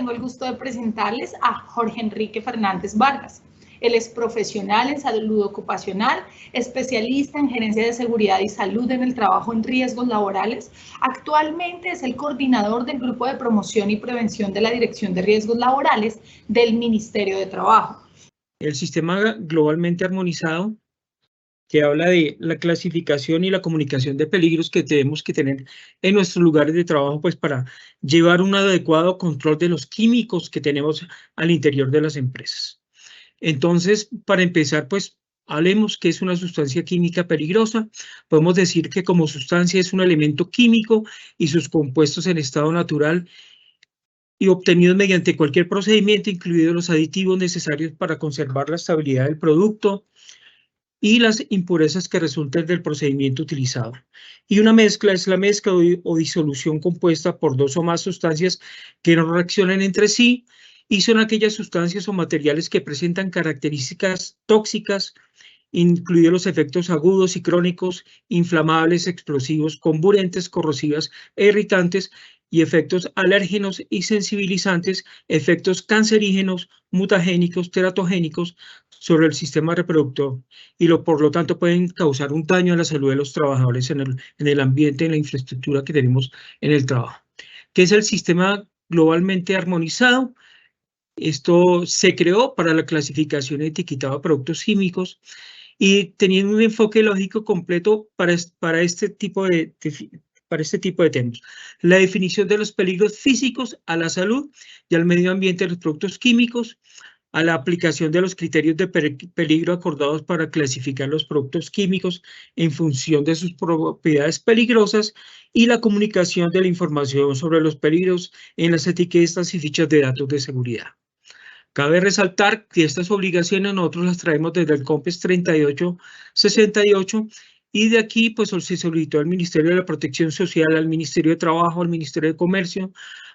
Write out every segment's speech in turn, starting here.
tengo el gusto de presentarles a Jorge Enrique Fernández Vargas. Él es profesional en salud ocupacional, especialista en gerencia de seguridad y salud en el trabajo en riesgos laborales. Actualmente es el coordinador del Grupo de Promoción y Prevención de la Dirección de Riesgos Laborales del Ministerio de Trabajo. El sistema globalmente armonizado, que habla de la clasificación y la comunicación de peligros que tenemos que tener en nuestros lugares de trabajo, pues para llevar un adecuado control de los químicos que tenemos al interior de las empresas. Entonces, para empezar, pues hablemos qué es una sustancia química peligrosa. Podemos decir que como sustancia es un elemento químico y sus compuestos en estado natural y obtenidos mediante cualquier procedimiento, incluidos los aditivos necesarios para conservar la estabilidad del producto y las impurezas que resulten del procedimiento utilizado. Y una mezcla es la mezcla o disolución compuesta por dos o más sustancias que no reaccionan entre sí, y son aquellas sustancias o materiales que presentan características tóxicas, incluidos los efectos agudos y crónicos, inflamables, explosivos, comburentes, corrosivas e irritantes, y efectos alérgenos y sensibilizantes, efectos cancerígenos, mutagénicos, teratogénicos sobre el sistema reproductor, y por lo tanto pueden causar un daño a la salud de los trabajadores en el ambiente, en la infraestructura que tenemos en el trabajo. ¿Qué es el sistema globalmente armonizado? Esto se creó para la clasificación y etiquetado de productos químicos y teniendo un enfoque lógico completo para este tipo de temas. La definición de los peligros físicos a la salud y al medio ambiente de los productos químicos, a la aplicación de los criterios de peligro acordados para clasificar los productos químicos en función de sus propiedades peligrosas, y la comunicación de la información sobre los peligros en las etiquetas y fichas de datos de seguridad. Cabe resaltar que estas obligaciones nosotros las traemos desde el COMPES 3868, y de aquí pues se solicitó al Ministerio de la Protección Social, al Ministerio de Trabajo, al Ministerio de Comercio,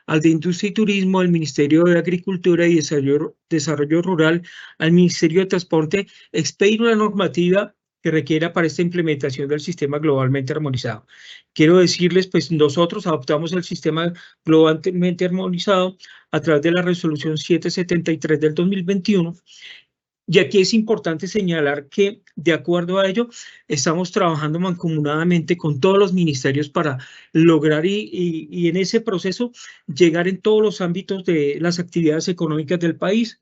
al de Industria y Turismo, al Ministerio de Agricultura y Desarrollo Rural, al Ministerio de Transporte, expedir una normativa que requiera para esta implementación del sistema globalmente armonizado. Quiero decirles, pues nosotros adoptamos el sistema globalmente armonizado a través de la resolución 773 del 2021, y aquí es importante señalar que de acuerdo a ello estamos trabajando mancomunadamente con todos los ministerios para lograr y en ese proceso llegar en todos los ámbitos de las actividades económicas del país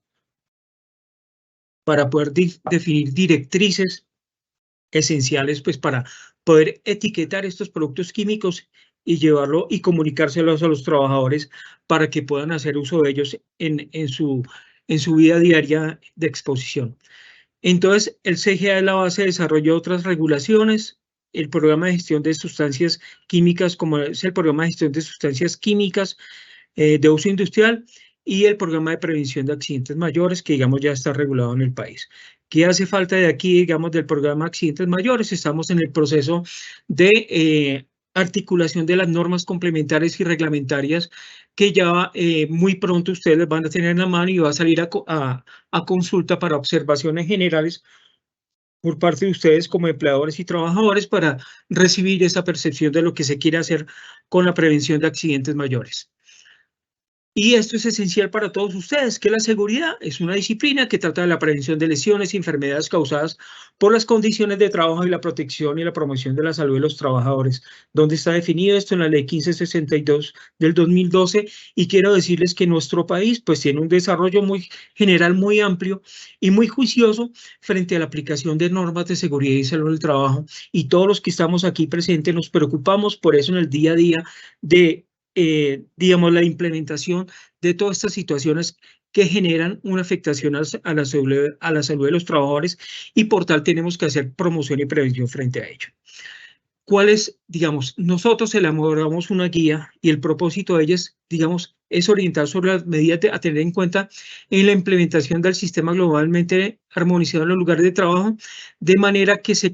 para poder definir directrices esenciales pues para poder etiquetar estos productos químicos y llevarlo y comunicárselos a los trabajadores para que puedan hacer uso de ellos en su vida diaria de exposición. Entonces, el CGA es la base de desarrollo de otras regulaciones, el programa de gestión de sustancias químicas, como es el programa de gestión de sustancias químicas de uso industrial, y el programa de prevención de accidentes mayores, que digamos ya está regulado en el país. ¿Qué hace falta de aquí, digamos, del programa de accidentes mayores? Estamos en el proceso de articulación de las normas complementarias y reglamentarias que ya muy pronto ustedes les van a tener en la mano y va a salir a consulta para observaciones generales por parte de ustedes como empleadores y trabajadores para recibir esa percepción de lo que se quiere hacer con la prevención de accidentes mayores. Y esto es esencial para todos ustedes, que la seguridad es una disciplina que trata de la prevención de lesiones y enfermedades causadas por las condiciones de trabajo y la protección y la promoción de la salud de los trabajadores, donde está definido esto en la Ley 1562 del 2012, y quiero decirles que nuestro país pues tiene un desarrollo muy general, muy amplio y muy juicioso frente a la aplicación de normas de seguridad y salud del trabajo, y todos los que estamos aquí presentes nos preocupamos por eso en el día a día de digamos, la implementación de todas estas situaciones que generan una afectación a la salud de los trabajadores, y por tal tenemos que hacer promoción y prevención frente a ello. ¿Cuál es, digamos, nosotros elaboramos una guía y el propósito de ella es, digamos, es orientar sobre las medidas a tener en cuenta en la implementación del sistema globalmente armonizado en los lugares de trabajo, de manera que se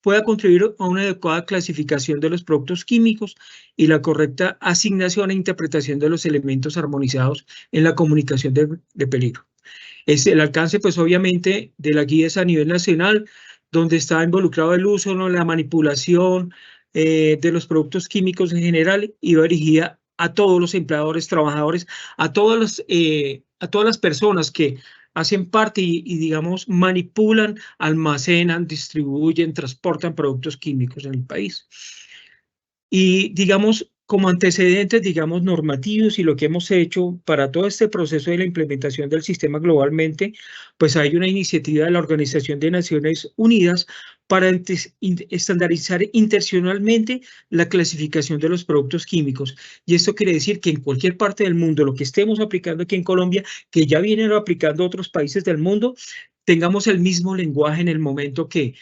pueda contribuir a una adecuada clasificación de los productos químicos y la correcta asignación e interpretación de los elementos armonizados en la comunicación de peligro. El alcance, pues obviamente, de la guía es a nivel nacional, donde está involucrado el uso, ¿no?, la manipulación de los productos químicos en general, y va dirigida a todos los empleadores, trabajadores, a todas las personas que hacen parte y, digamos, manipulan, almacenan, distribuyen, transportan productos químicos en el país. Y, digamos, como antecedentes, digamos, normativos y lo que hemos hecho para todo este proceso de la implementación del sistema globalmente, pues hay una iniciativa de la Organización de Naciones Unidas para estandarizar internacionalmente la clasificación de los productos químicos. Y esto quiere decir que en cualquier parte del mundo, lo que estemos aplicando aquí en Colombia, que ya vienen aplicando otros países del mundo, tengamos el mismo lenguaje en el momento que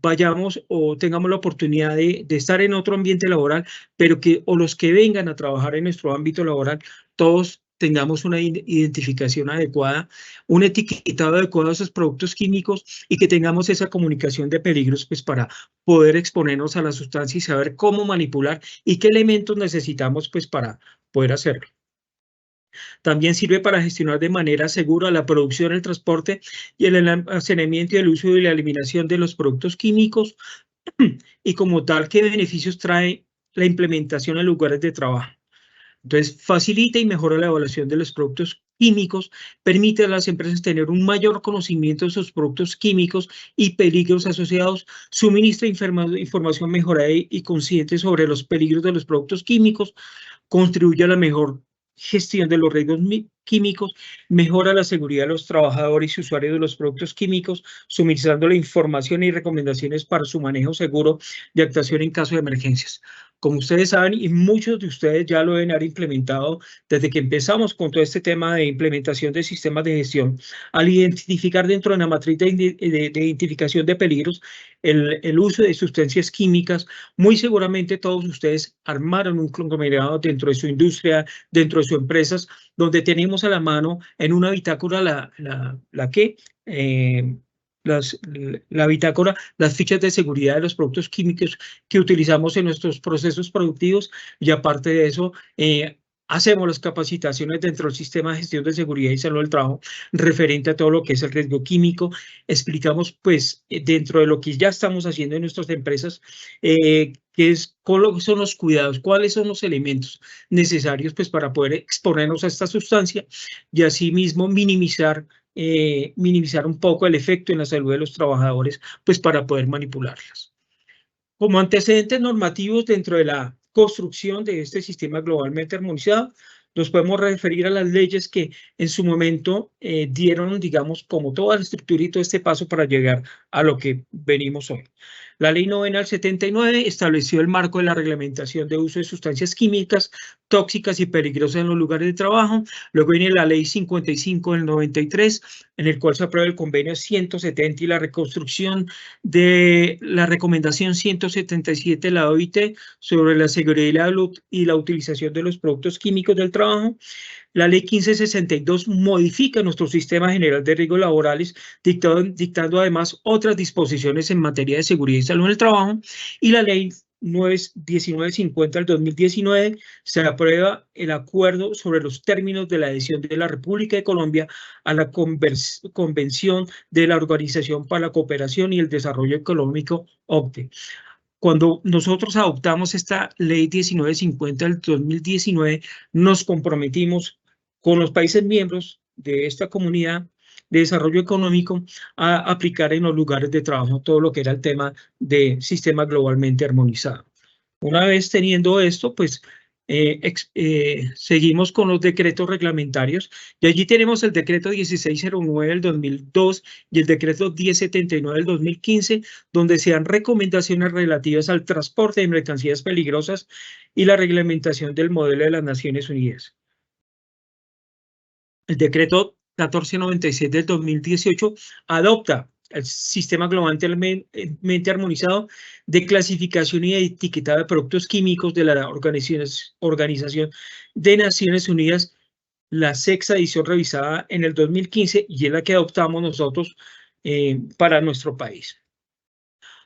vayamos o tengamos la oportunidad de estar en otro ambiente laboral, pero que o los que vengan a trabajar en nuestro ámbito laboral, todos tengamos una identificación adecuada, un etiquetado adecuado a esos productos químicos y que tengamos esa comunicación de peligros pues para poder exponernos a la sustancia y saber cómo manipular y qué elementos necesitamos pues para poder hacerlo. También sirve para gestionar de manera segura la producción, el transporte y el almacenamiento y el uso y la eliminación de los productos químicos y como tal, qué beneficios trae la implementación en lugares de trabajo. Entonces, facilita y mejora la evaluación de los productos químicos, permite a las empresas tener un mayor conocimiento de sus productos químicos y peligros asociados, suministra información mejorada y consciente sobre los peligros de los productos químicos, contribuye a la mejor gestión de los riesgos químicos, mejora la seguridad de los trabajadores y usuarios de los productos químicos, suministrando la información y recomendaciones para su manejo seguro de actuación en caso de emergencias. Como ustedes saben, y muchos de ustedes ya lo deben haber implementado desde que empezamos con todo este tema de implementación de sistemas de gestión, al identificar dentro de la matriz de identificación de peligros el uso de sustancias químicas, muy seguramente todos ustedes armaron un conglomerado dentro de su industria, dentro de sus empresas, donde tenemos a la mano en una bitácora la bitácora, las fichas de seguridad de los productos químicos que utilizamos en nuestros procesos productivos y aparte de eso, hacemos las capacitaciones dentro del sistema de gestión de seguridad y salud del trabajo referente a todo lo que es el riesgo químico. Explicamos, pues, dentro de lo que ya estamos haciendo en nuestras empresas, cuáles son los cuidados, cuáles son los elementos necesarios, pues, para poder exponernos a esta sustancia y asimismo minimizar un poco el efecto en la salud de los trabajadores, pues, para poder manipularlas. Como antecedentes normativos dentro de la construcción de este sistema globalmente armonizado, nos podemos referir a las leyes que en su momento dieron, digamos, como toda la estructura y todo este paso para llegar a lo que venimos hoy. La Ley 9 del 79 estableció el marco de la reglamentación de uso de sustancias químicas tóxicas y peligrosas en los lugares de trabajo. Luego viene la Ley 55 del 93, en el cual se aprueba el convenio 170 y la reconstrucción de la recomendación 177 de la OIT sobre la seguridad y la utilización de los productos químicos del trabajo. La Ley 1562 modifica nuestro sistema general de riesgos laborales, dictando además otras disposiciones en materia de seguridad y salud en el trabajo. Y la Ley 1950 del 2019 se aprueba el acuerdo sobre los términos de la adhesión de la República de Colombia a la Convención de la Organización para la Cooperación y el Desarrollo Económico, OCDE. Cuando nosotros adoptamos esta Ley 1950 del 2019, nos comprometimos con los países miembros de esta comunidad de desarrollo económico a aplicar en los lugares de trabajo todo lo que era el tema de sistema globalmente armonizado. Una vez teniendo esto, pues seguimos con los decretos reglamentarios y allí tenemos el decreto 1609 del 2002 y el decreto 1079 del 2015, donde se dan recomendaciones relativas al transporte de mercancías peligrosas y la reglamentación del modelo de las Naciones Unidas. El decreto 1497 del 2018 adopta el sistema globalmente armonizado de clasificación y de etiquetado de productos químicos de la Organización de Naciones Unidas, la sexta edición revisada en el 2015 y es la que adoptamos nosotros para nuestro país.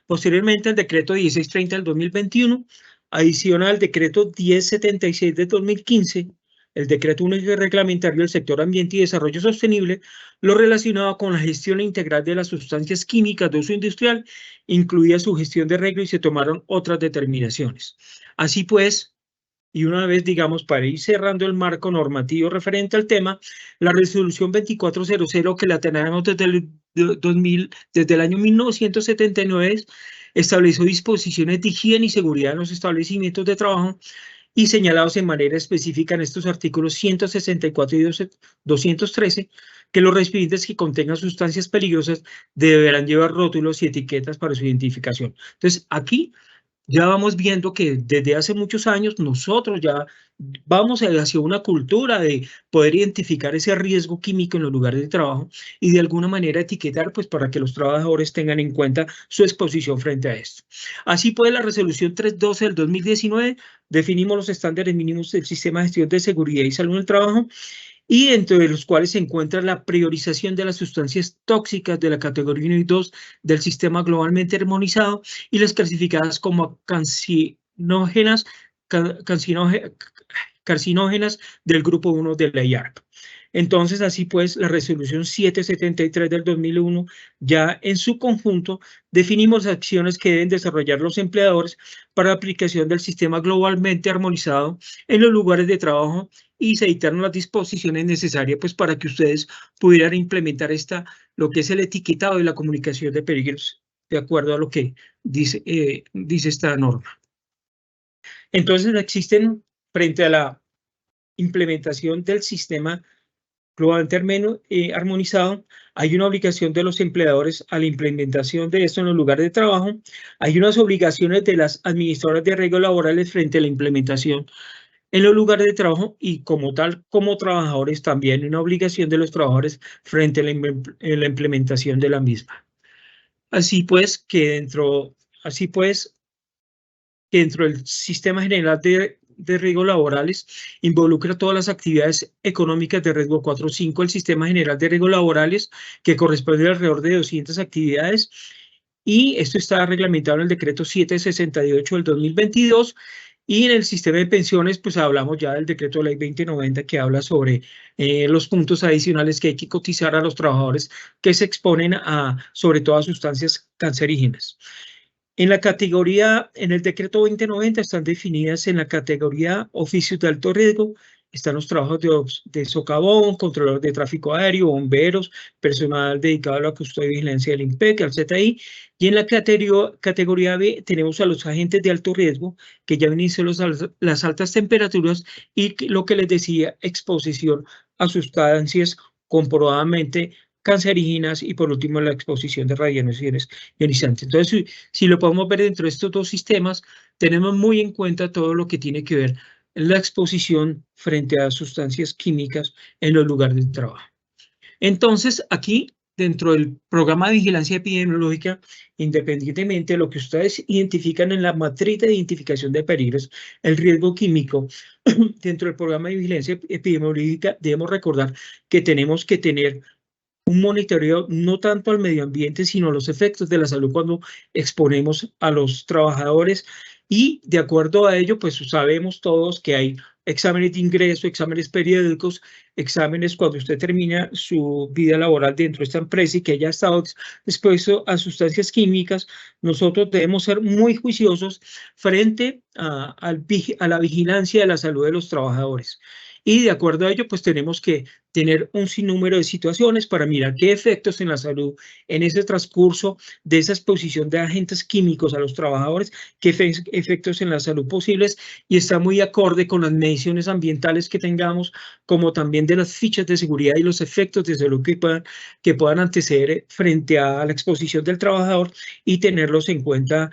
Posteriormente, el decreto 1630 del 2021 adiciona al decreto 1076 del 2015, el decreto único reglamentario del sector ambiente y desarrollo sostenible, lo relacionado con la gestión integral de las sustancias químicas de uso industrial, incluida su gestión de riesgo y se tomaron otras determinaciones. Así pues, Y una vez, digamos, para ir cerrando el marco normativo referente al tema, la resolución 2400 que la tenemos desde el año 1979 estableció disposiciones de higiene y seguridad en los establecimientos de trabajo y señalados en manera específica en estos artículos 164 y 213, que los recipientes que contengan sustancias peligrosas deberán llevar rótulos y etiquetas para su identificación. Entonces, aquí ya vamos viendo que desde hace muchos años nosotros ya vamos hacia una cultura de poder identificar ese riesgo químico en los lugares de trabajo y de alguna manera etiquetar, pues, para que los trabajadores tengan en cuenta su exposición frente a esto. Así pues, la resolución 312 del 2019 definimos los estándares mínimos del sistema de gestión de seguridad y salud en el trabajo, y entre los cuales se encuentra la priorización de las sustancias tóxicas de la categoría 1 y 2 del sistema globalmente armonizado y las clasificadas como carcinógenas del grupo 1 de la IARC. Entonces, así pues, la resolución 773 del 2001, ya en su conjunto, definimos acciones que deben desarrollar los empleadores para la aplicación del sistema globalmente armonizado en los lugares de trabajo, y se dictaron las disposiciones necesarias, pues, para que ustedes pudieran implementar lo que es el etiquetado y la comunicación de peligros, de acuerdo a lo que dice esta norma. Entonces, existen, frente a la implementación del sistema globalmente armonizado, hay una obligación de los empleadores a la implementación de esto en los lugares de trabajo. Hay unas obligaciones de las administradoras de riesgos laborales frente a la implementación en los lugares de trabajo, y como tal, como trabajadores, también una obligación de los trabajadores frente a la implementación de la misma. Así pues, que dentro del Sistema General de Riesgos Laborales involucra todas las actividades económicas de riesgo 4.5, el Sistema General de Riesgos Laborales, que corresponde a alrededor de 200 actividades, y esto está reglamentado en el decreto 768 del 2022, y en el sistema de pensiones, pues hablamos ya del decreto de ley 2090, que habla sobre los puntos adicionales que hay que cotizar a los trabajadores que se exponen sobre todo a sustancias cancerígenas. En el decreto 2090 están definidas en la categoría oficios de alto riesgo, están los trabajos de socavón, controlador de tráfico aéreo, bomberos, personal dedicado a la custodia y vigilancia del INPEC, al ZI, y en la categoría B tenemos a los agentes de alto riesgo, que ya vienen las altas temperaturas y lo que les decía, exposición a sustancias comprobadamente cancerígenas, y por último la exposición de radiaciones ionizantes. Entonces, si lo podemos ver dentro de estos dos sistemas, tenemos muy en cuenta todo lo que tiene que ver la exposición frente a sustancias químicas en los lugares de trabajo. Entonces, aquí, dentro del programa de vigilancia epidemiológica, independientemente de lo que ustedes identifican en la matriz de identificación de peligros, el riesgo químico, dentro del programa de vigilancia epidemiológica, debemos recordar que tenemos que tener un monitoreo no tanto al medio ambiente, sino a los efectos de la salud cuando exponemos a los trabajadores, y de acuerdo a ello, pues sabemos todos que hay exámenes de ingreso, exámenes periódicos, exámenes cuando usted termina su vida laboral dentro de esta empresa y que haya estado expuesto a sustancias químicas. Nosotros debemos ser muy juiciosos frente a la vigilancia de la salud de los trabajadores. Y de acuerdo a ello, pues tenemos que tener un sinnúmero de situaciones para mirar qué efectos en la salud en ese transcurso de esa exposición de agentes químicos a los trabajadores, qué efectos en la salud posibles, y está muy acorde con las mediciones ambientales que tengamos, como también de las fichas de seguridad y los efectos de salud que puedan anteceder frente a la exposición del trabajador, y tenerlos en cuenta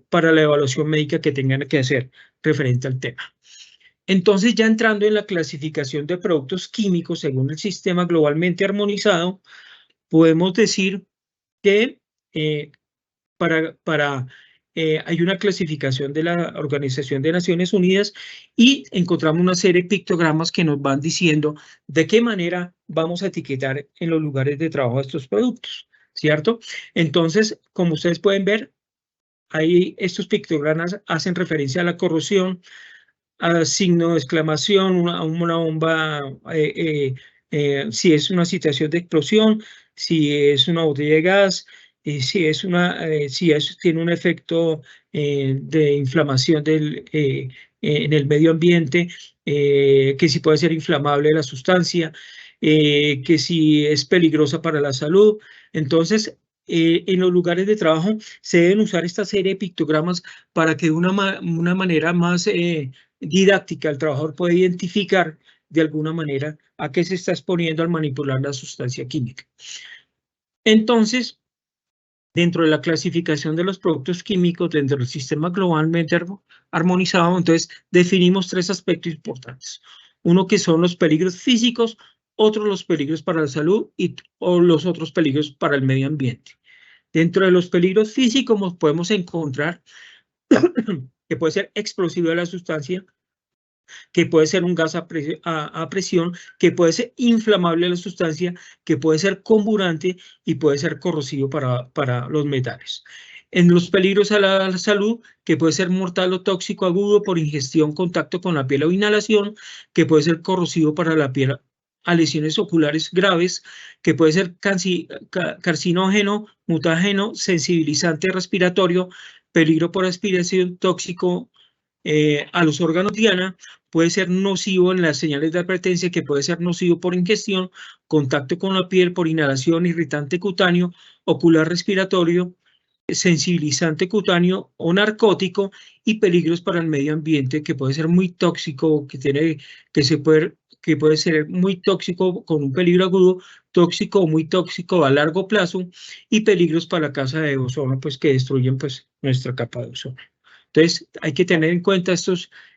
para la evaluación médica que tengan que hacer referente al tema. Entonces, ya entrando en la clasificación de productos químicos según el sistema globalmente armonizado, podemos decir que hay una clasificación de la Organización de Naciones Unidas, y encontramos una serie de pictogramas que nos van diciendo de qué manera vamos a etiquetar en los lugares de trabajo estos productos, ¿cierto? Entonces, como ustedes pueden ver, ahí estos pictogramas hacen referencia a la corrosión, a signo de exclamación, una bomba, si es una situación de explosión, si es una botella de gas, si tiene un efecto de inflamación en el medio ambiente, que si puede ser inflamable la sustancia, que si es peligrosa para la salud. Entonces, en los lugares de trabajo se deben usar esta serie de pictogramas para que de una manera más didáctica el trabajador pueda identificar de alguna manera a qué se está exponiendo al manipular la sustancia química. Entonces, dentro de la clasificación de los productos químicos dentro del sistema globalmente armonizado, entonces definimos 3 aspectos importantes. Uno que son los peligros físicos, otro los peligros para la salud o los otros peligros para el medio ambiente. Dentro de los peligros físicos podemos encontrar que puede ser explosiva la sustancia, que puede ser un gas a presión, que puede ser inflamable la sustancia, que puede ser comburante y puede ser corrosivo para los metales. En los peligros a la salud, que puede ser mortal o tóxico agudo por ingestión, contacto con la piel o inhalación, que puede ser corrosivo para la piel a lesiones oculares graves, que puede ser carcinógeno, mutágeno, sensibilizante respiratorio, peligro por aspiración, tóxico a los órganos diana, puede ser nocivo en las señales de advertencia, que puede ser nocivo por ingestión, contacto con la piel, por inhalación, irritante cutáneo, ocular respiratorio, sensibilizante cutáneo o narcótico, y peligros para el medio ambiente, que puede ser muy tóxico, que puede ser muy tóxico con un peligro agudo, tóxico o muy tóxico a largo plazo, y peligros para la capa de ozono, pues que destruyen pues nuestra capa de ozono. Entonces, hay que tener en cuenta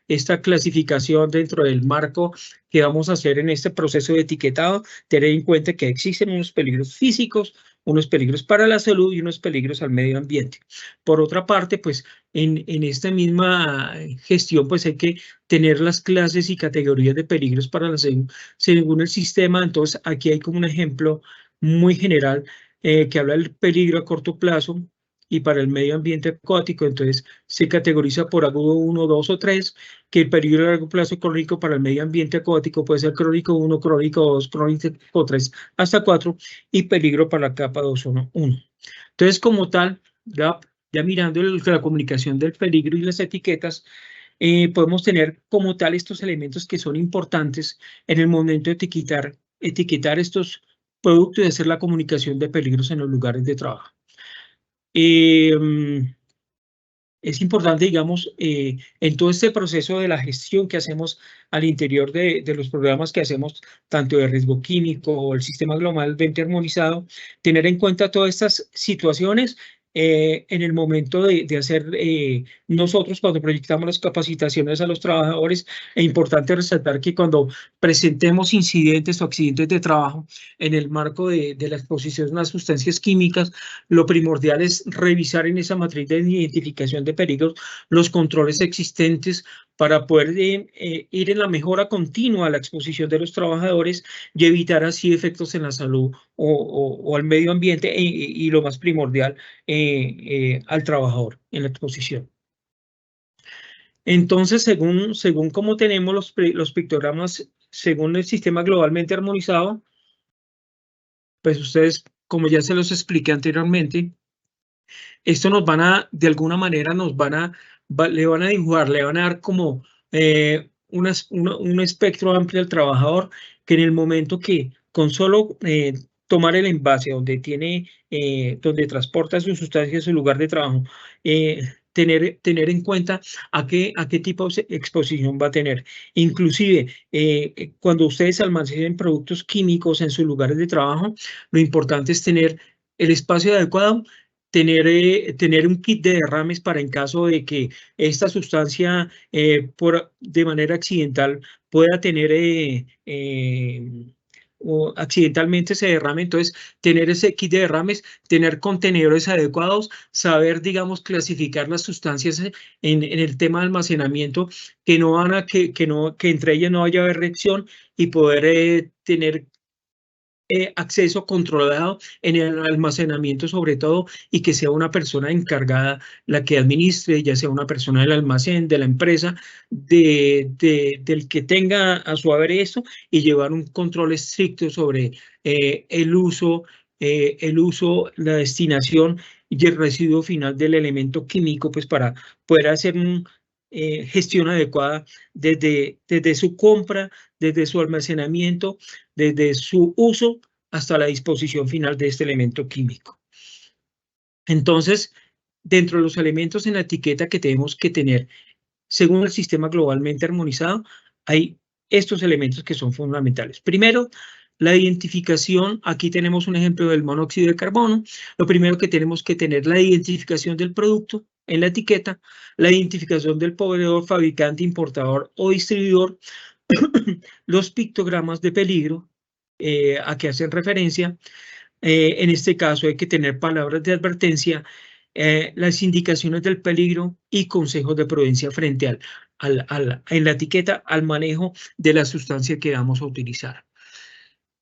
esta clasificación dentro del marco que vamos a hacer en este proceso de etiquetado, tener en cuenta que existen unos peligros físicos, unos peligros para la salud y unos peligros al medio ambiente. Por otra parte, pues en esta misma gestión, pues hay que tener las clases y categorías de peligros para la salud según el sistema. Entonces, aquí hay como un ejemplo muy general que habla del peligro a corto plazo y para el medio ambiente acuático. Entonces se categoriza por agudo 1, 2 o 3, que el peligro a largo plazo crónico para el medio ambiente acuático puede ser crónico 1, crónico 2, crónico 3, hasta 4, y peligro para la capa de ozono 1. Entonces, como tal, ya mirando la comunicación del peligro y las etiquetas, podemos tener como tal estos elementos que son importantes en el momento de etiquetar estos productos y hacer la comunicación de peligros en los lugares de trabajo. Es importante, digamos, en todo este proceso de la gestión que hacemos al interior de los programas que hacemos, tanto de riesgo químico o el sistema globalmente armonizado, tener en cuenta todas estas situaciones en el momento de hacer nosotros cuando proyectamos las capacitaciones a los trabajadores. Es importante resaltar que cuando presentemos incidentes o accidentes de trabajo en el marco de la exposición a las sustancias químicas, lo primordial es revisar en esa matriz de identificación de peligros los controles existentes para poder ir en la mejora continua a la exposición de los trabajadores y evitar así efectos en la salud o al medio ambiente y lo más primordial, al trabajador en la exposición. Entonces, según cómo tenemos los pictogramas, según el sistema globalmente armonizado, pues ustedes, como ya se los expliqué anteriormente, esto nos van a, de alguna manera, le van a dibujar, le van a dar como un espectro amplio al trabajador, que en el momento que con solo tomar el envase donde transporta sus sustancias a su lugar de trabajo, tener en cuenta a qué tipo de exposición va a tener. Inclusive, cuando ustedes almacenen productos químicos en sus lugares de trabajo, lo importante es tener el espacio adecuado, tener un kit de derrames para en caso de que esta sustancia de manera accidental pueda tener o accidentalmente se derrame. Entonces tener ese kit de derrames, tener contenedores adecuados, saber, digamos, clasificar las sustancias en el tema de almacenamiento, que no van a que entre ellas no vaya a haber reacción, y poder tener acceso controlado en el almacenamiento sobre todo, y que sea una persona encargada la que administre, ya sea una persona del almacén, de la empresa, del que tenga a su haber esto, y llevar un control estricto sobre el uso, la destinación y el residuo final del elemento químico, pues para poder hacer gestión adecuada desde su compra, desde su almacenamiento, desde su uso hasta la disposición final de este elemento químico. Entonces, dentro de los elementos en la etiqueta que tenemos que tener, según el sistema globalmente armonizado, hay estos elementos que son fundamentales. Primero, la identificación. Aquí tenemos un ejemplo del monóxido de carbono. Lo primero que tenemos que tener la identificación del producto en la etiqueta, la identificación del proveedor, fabricante, importador o distribuidor, los pictogramas de peligro a que hacen referencia. En este caso hay que tener palabras de advertencia, las indicaciones del peligro y consejos de prudencia frente en la etiqueta al manejo de la sustancia que vamos a utilizar.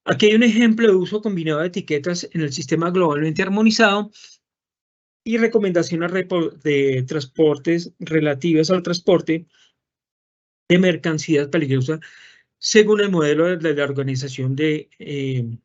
Aquí hay un ejemplo de uso combinado de etiquetas en el sistema globalmente armonizado y recomendaciones de transportes relativas al transporte de mercancías peligrosas según el modelo de la Organización de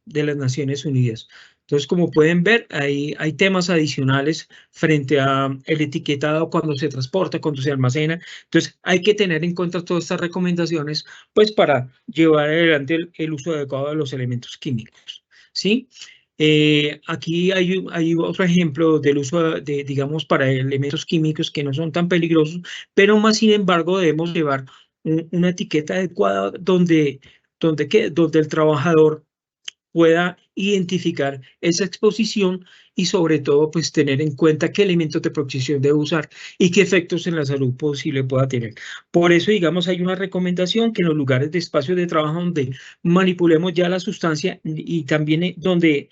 las Naciones Unidas. Entonces, como pueden ver, hay temas adicionales frente al etiquetado cuando se transporta, cuando se almacena. Entonces, hay que tener en cuenta todas estas recomendaciones, pues, para llevar adelante el uso adecuado de los elementos químicos, ¿sí? Aquí hay otro ejemplo del uso digamos, para elementos químicos que no son tan peligrosos, pero más sin embargo debemos llevar una etiqueta adecuada donde el trabajador pueda identificar esa exposición y sobre todo pues tener en cuenta qué elementos de protección debe usar y qué efectos en la salud posible pueda tener. Por eso, digamos, hay una recomendación que en los lugares de espacios de trabajo donde manipulemos ya la sustancia y también donde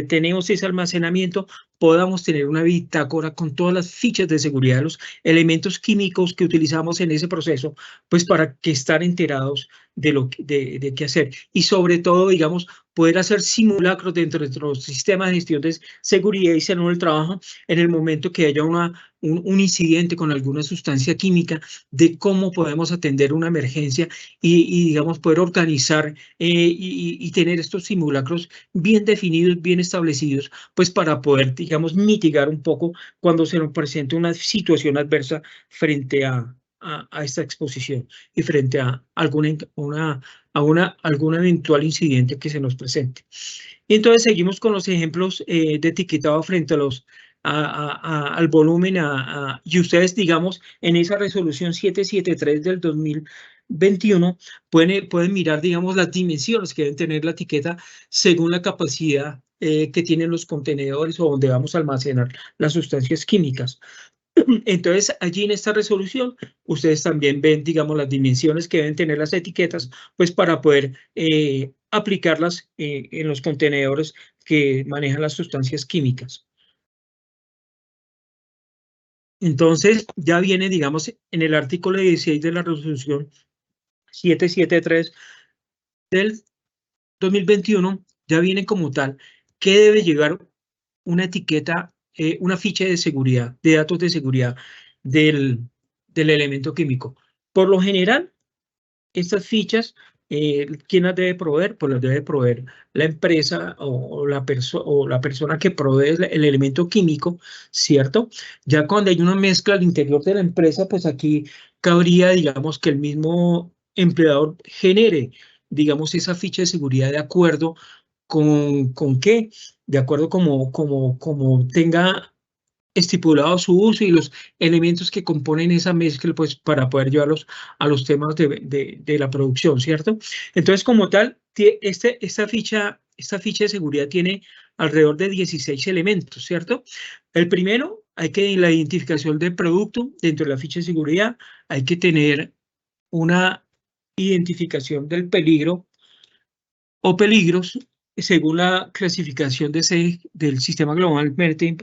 tenemos ese almacenamiento, podamos tener una bitácora con todas las fichas de seguridad de los elementos químicos que utilizamos en ese proceso, pues para que estén enterados de qué hacer. Y sobre todo, digamos, poder hacer simulacros dentro de nuestros sistemas de gestión de seguridad y salud del trabajo en el momento que haya un incidente con alguna sustancia química, de cómo podemos atender una emergencia y digamos, poder organizar y tener estos simulacros bien definidos, bien establecidos, pues para poder, digamos, mitigar un poco cuando se nos presente una situación adversa frente a esta exposición y frente a algún eventual incidente que se nos presente. Y entonces seguimos con los ejemplos de etiquetado frente a al volumen, y ustedes, digamos, en esa resolución 773 del 2021 pueden mirar, digamos, las dimensiones que deben tener la etiqueta según la capacidad que tienen los contenedores o donde vamos a almacenar las sustancias químicas. Entonces, allí en esta resolución, ustedes también ven, digamos, las dimensiones que deben tener las etiquetas, pues para poder aplicarlas en los contenedores que manejan las sustancias químicas. Entonces, ya viene, digamos, en el artículo 16 de la resolución 773 del 2021, ya viene como tal que debe llevar una etiqueta, una ficha de seguridad, de datos de seguridad del elemento químico. Por lo general, estas fichas, ¿quién las debe proveer? Pues las debe proveer la empresa o la persona que provee el elemento químico, ¿cierto? Ya cuando hay una mezcla al interior de la empresa, pues aquí cabría, digamos, que el mismo empleador genere, digamos, esa ficha de seguridad de acuerdo con qué, de acuerdo como tenga estipulado su uso y los elementos que componen esa mezcla, pues para poder llevarlos a los temas de la producción, ¿cierto? Entonces, como tal, esta ficha de seguridad tiene alrededor de 16 elementos, ¿cierto? El primero, hay que la identificación del producto dentro de la ficha de seguridad, hay que tener una identificación del peligro o peligros según la clasificación del sistema globalmente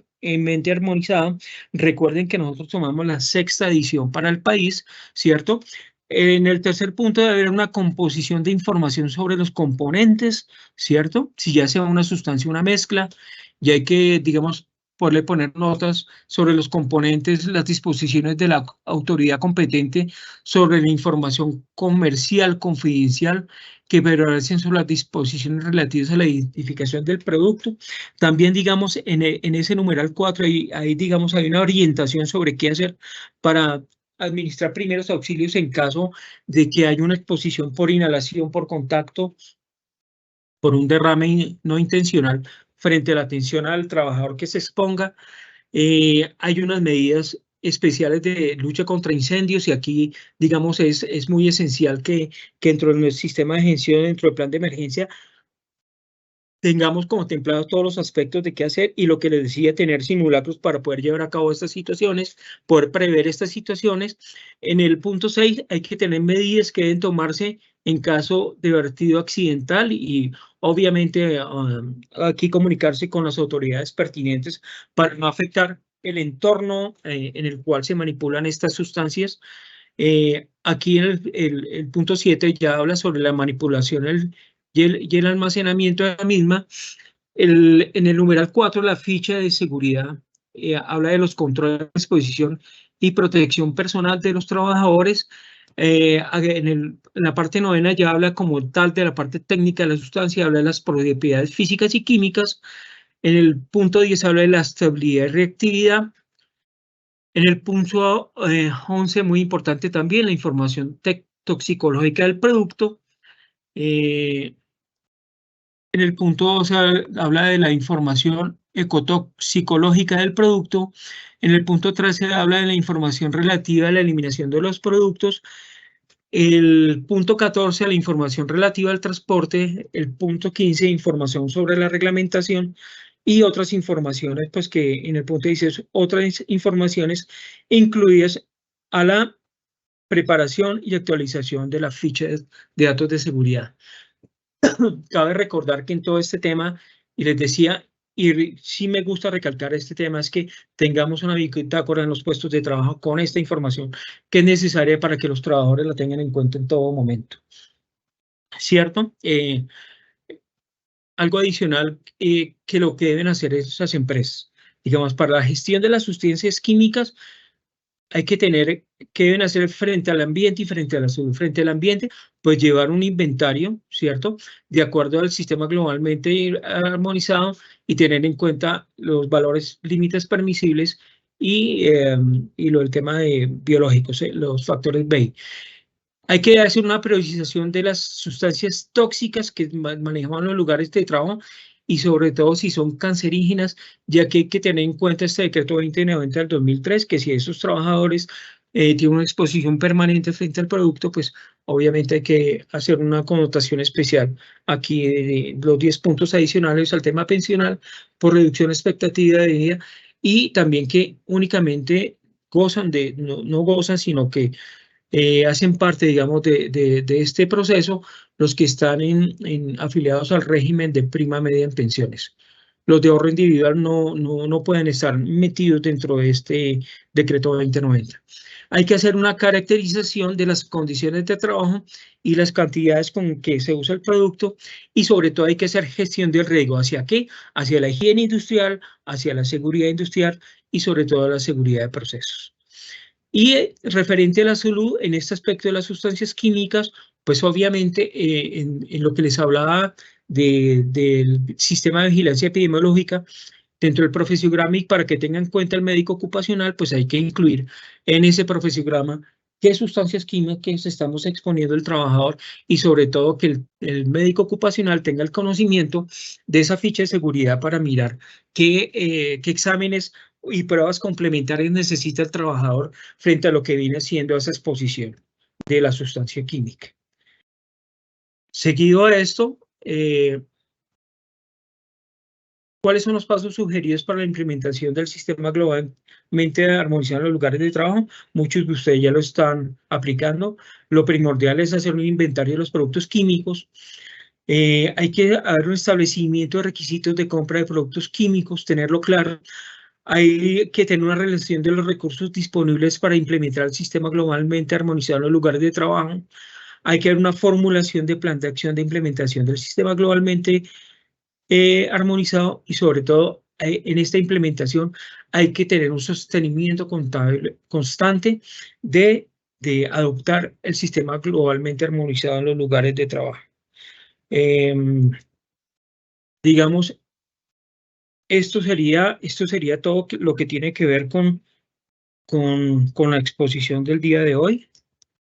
armonizado. Recuerden que nosotros tomamos la 6ª edición para el país, ¿cierto? En el tercer punto debe haber una composición de información sobre los componentes, ¿cierto? Si ya sea una sustancia, una mezcla, y hay que, digamos, poner notas sobre los componentes, las disposiciones de la autoridad competente sobre la información comercial confidencial que prevalecen sobre las disposiciones relativas a la identificación del producto. También, digamos, en ese numeral 4, ahí digamos, hay una orientación sobre qué hacer para administrar primeros auxilios en caso de que haya una exposición por inhalación, por contacto, por un derrame no intencional frente a la atención al trabajador que se exponga. Hay unas medidas especiales de lucha contra incendios y aquí, digamos, es muy esencial que dentro del sistema de gestión, dentro del plan de emergencia, tengamos contemplados todos los aspectos de qué hacer y lo que les decía, tener simulacros para poder llevar a cabo estas situaciones, poder prever estas situaciones. En el punto 6 hay que tener medidas que deben tomarse en caso de vertido accidental y obviamente aquí comunicarse con las autoridades pertinentes para no afectar el entorno en el cual se manipulan estas sustancias. Aquí en el punto 7 ya habla sobre la manipulación y el almacenamiento de la misma. En el numeral 4, la ficha de seguridad habla de los controles de exposición y protección personal de los trabajadores. En la parte 9 ya habla como tal de la parte técnica de la sustancia, habla de las propiedades físicas y químicas. En el punto 10 habla de la estabilidad y reactividad. En el punto 11, muy importante también, la información toxicológica del producto. En el punto 12 habla de la información ecotoxicológica del producto. En el punto 13 habla de la información relativa a la eliminación de los productos. El punto 14, la información relativa al transporte. El punto 15, información sobre la reglamentación. Y otras informaciones, pues que en el punto 16, otras informaciones incluidas a la preparación y actualización de la ficha de datos de seguridad. Cabe recordar que en todo este tema, y les decía, y sí me gusta recalcar este tema, es que tengamos una bitácora en los puestos de trabajo con esta información que es necesaria para que los trabajadores la tengan en cuenta en todo momento. ¿Cierto? Algo adicional que lo que deben hacer esas empresas, digamos, para la gestión de las sustancias químicas, hay que tener, ¿qué deben hacer frente al ambiente y frente a la salud? Frente al ambiente, pues llevar un inventario, ¿cierto? De acuerdo al sistema globalmente armonizado y tener en cuenta los valores límites permisibles y lo del tema de biológicos, los factores BEI. Hay que hacer una priorización de las sustancias tóxicas que manejamos en los lugares de trabajo y sobre todo si son cancerígenas, ya que hay que tener en cuenta este decreto 2090 del 2003, que si esos trabajadores tienen una exposición permanente frente al producto, pues obviamente hay que hacer una connotación especial aquí de los 10 puntos adicionales al tema pensional por reducción de expectativa de vida y también que únicamente gozan de, no gozan, sino que hacen parte, digamos, de este proceso los que están afiliados al régimen de prima media en pensiones. Los de ahorro individual no pueden estar metidos dentro de este decreto 2090. Hay que hacer una caracterización de las condiciones de trabajo y las cantidades con que se usa el producto y sobre todo hay que hacer gestión del riesgo. ¿Hacia qué? Hacia la higiene industrial, hacia la seguridad industrial y sobre todo la seguridad de procesos. Y referente a la salud, en este aspecto de las químicas, pues obviamente en lo que les hablaba del sistema de vigilancia epidemiológica, dentro del profesiograma y para que tengan en cuenta el médico ocupacional, pues hay que incluir en ese profesiograma qué sustancias químicas estamos exponiendo al trabajador y sobre todo que el médico ocupacional tenga el conocimiento de esa ficha de seguridad para mirar qué exámenes y pruebas complementarias necesita el trabajador frente a lo que viene siendo esa exposición de la sustancia química. Seguido a esto, ¿cuáles son los pasos sugeridos para la implementación del sistema globalmente armonizado en los lugares de trabajo? Muchos de ustedes ya lo están aplicando. Lo primordial es hacer un inventario de los productos químicos. Hay que haber un establecimiento de requisitos de compra de productos químicos, tenerlo claro. Hay que tener una relación de los recursos disponibles para implementar el sistema globalmente armonizado en los lugares de trabajo. Hay que haber una formulación de plan de acción de implementación del sistema globalmente armonizado y sobre todo en esta implementación hay que tener un sostenimiento contable constante de adoptar el sistema globalmente armonizado en los lugares de trabajo. Digamos, esto sería todo lo que tiene que ver con con la exposición del día de hoy.